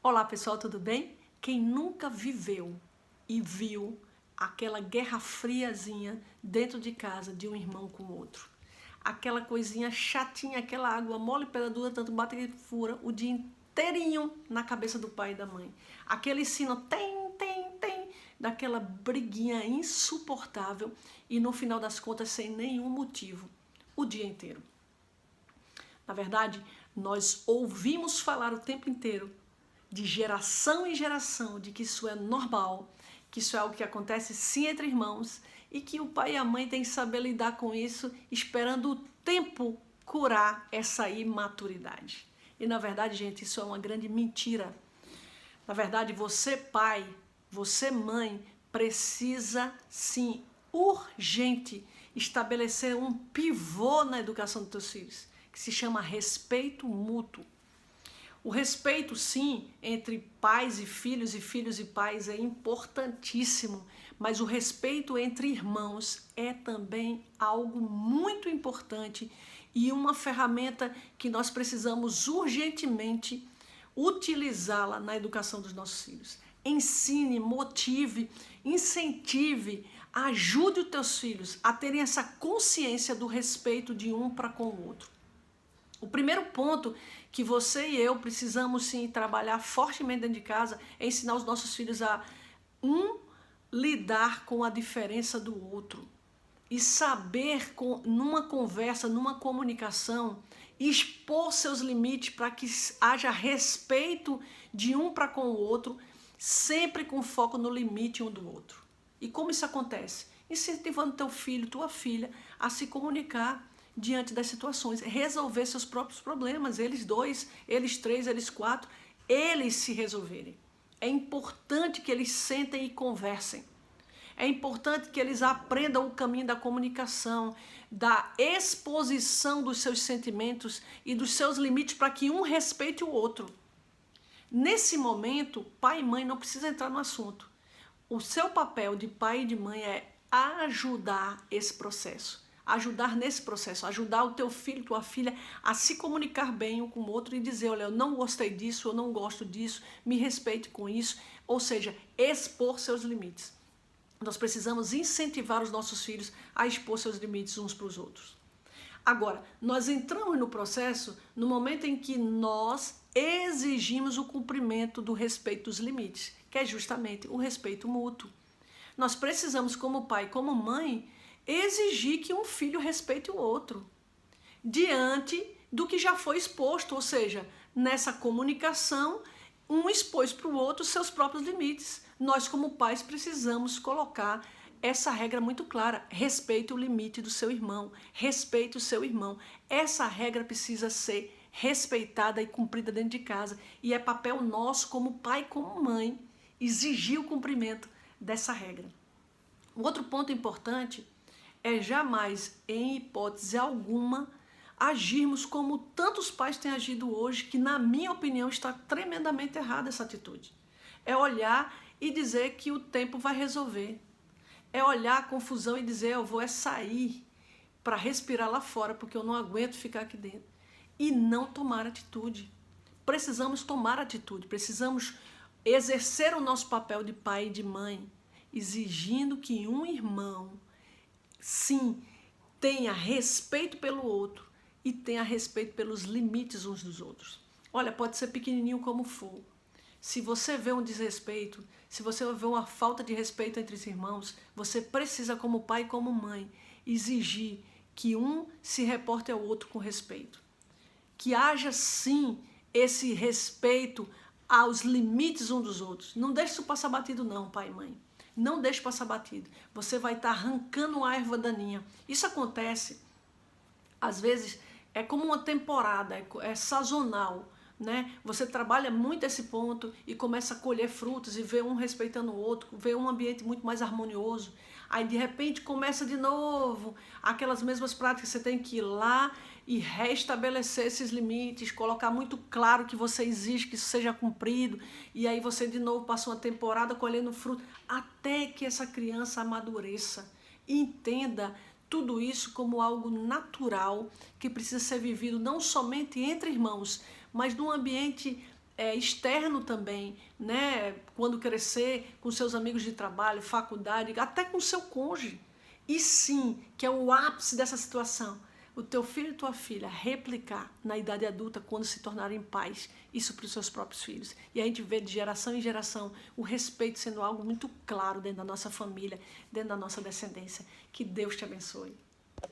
Olá pessoal, tudo bem? Quem nunca viveu e viu aquela guerra friazinha dentro de casa de um irmão com o outro? Aquela coisinha chatinha, aquela água mole pela dura, tanto bate que fura o dia inteirinho na cabeça do pai e da mãe. Aquele sino tem, daquela briguinha insuportável e no final das contas sem nenhum motivo, o dia inteiro. Na verdade, nós ouvimos falar o tempo inteiro, de geração em geração, de que isso é normal, que isso é algo que acontece sim entre irmãos e que o pai e a mãe têm que saber lidar com isso, esperando o tempo curar essa imaturidade. E na verdade, gente, isso é uma grande mentira. Na verdade, você pai, você mãe, precisa sim, urgente, estabelecer um pivô na educação dos seus filhos, que se chama respeito mútuo. O respeito, sim, entre pais e filhos e pais é importantíssimo, mas o respeito entre irmãos é também algo muito importante e uma ferramenta que nós precisamos urgentemente utilizá-la na educação dos nossos filhos. Ensine, motive, incentive, ajude os teus filhos a terem essa consciência do respeito de um para com o outro. O primeiro ponto que você e eu precisamos sim trabalhar fortemente dentro de casa é ensinar os nossos filhos a lidar com a diferença do outro e saber numa conversa, numa comunicação, expor seus limites para que haja respeito de um para com o outro, sempre com foco no limite um do outro. E como isso acontece? Incentivando teu filho, tua filha a se comunicar diante das situações, resolver seus próprios problemas, eles dois, eles três, eles quatro, eles se resolverem. É importante que eles sentem e conversem. É importante que eles aprendam o caminho da comunicação, da exposição dos seus sentimentos e dos seus limites para que um respeite o outro. Nesse momento, pai e mãe não precisam entrar no assunto. O seu papel de pai e de mãe é ajudar esse processo. Ajudar nesse processo, ajudar o teu filho, tua filha a se comunicar bem um com o outro e dizer, olha, eu não gostei disso, eu não gosto disso, me respeite com isso, ou seja, expor seus limites. Nós precisamos incentivar os nossos filhos a expor seus limites uns para os outros. Agora, nós entramos no processo no momento em que nós exigimos o cumprimento do respeito dos limites, que é justamente o respeito mútuo. Nós precisamos, como pai, como mãe, exigir que um filho respeite o outro, diante do que já foi exposto, ou seja, nessa comunicação, um expôs para o outro seus próprios limites. Nós, como pais, precisamos colocar essa regra muito clara, respeite o limite do seu irmão, respeite o seu irmão. Essa regra precisa ser respeitada e cumprida dentro de casa, e é papel nosso, como pai e como mãe, exigir o cumprimento dessa regra. Um outro ponto importante é jamais, em hipótese alguma, agirmos como tantos pais têm agido hoje, que na minha opinião está tremendamente errada essa atitude. É olhar e dizer que o tempo vai resolver. É olhar a confusão e dizer, eu vou sair para respirar lá fora, porque eu não aguento ficar aqui dentro. E não tomar atitude. Precisamos tomar atitude, precisamos exercer o nosso papel de pai e de mãe, exigindo que um irmão, sim, tenha respeito pelo outro e tenha respeito pelos limites uns dos outros. Olha, pode ser pequenininho como for. Se você vê um desrespeito, se você vê uma falta de respeito entre os irmãos, você precisa, como pai e como mãe, exigir que um se reporte ao outro com respeito. Que haja, sim, esse respeito aos limites uns dos outros. Não deixe isso passar batido não, pai e mãe. Não deixe passar batido. Você vai estar arrancando uma erva daninha. Isso acontece, às vezes, é como uma temporada, é sazonal, né? Você trabalha muito esse ponto e começa a colher frutos e vê um respeitando o outro, vê um ambiente muito mais harmonioso. Aí, de repente, começa de novo aquelas mesmas práticas. Você tem que ir lá e restabelecer esses limites, colocar muito claro que você exige que isso seja cumprido. E aí você, de novo, passa uma temporada colhendo fruto, até que essa criança amadureça e entenda tudo isso como algo natural que precisa ser vivido não somente entre irmãos, mas num ambiente externo também, né? Quando crescer, com seus amigos de trabalho, faculdade, até com seu cônjuge. E sim, que é o ápice dessa situação, o teu filho e tua filha replicar na idade adulta, quando se tornarem pais, isso para os seus próprios filhos. E a gente vê de geração em geração o respeito sendo algo muito claro dentro da nossa família, dentro da nossa descendência. Que Deus te abençoe.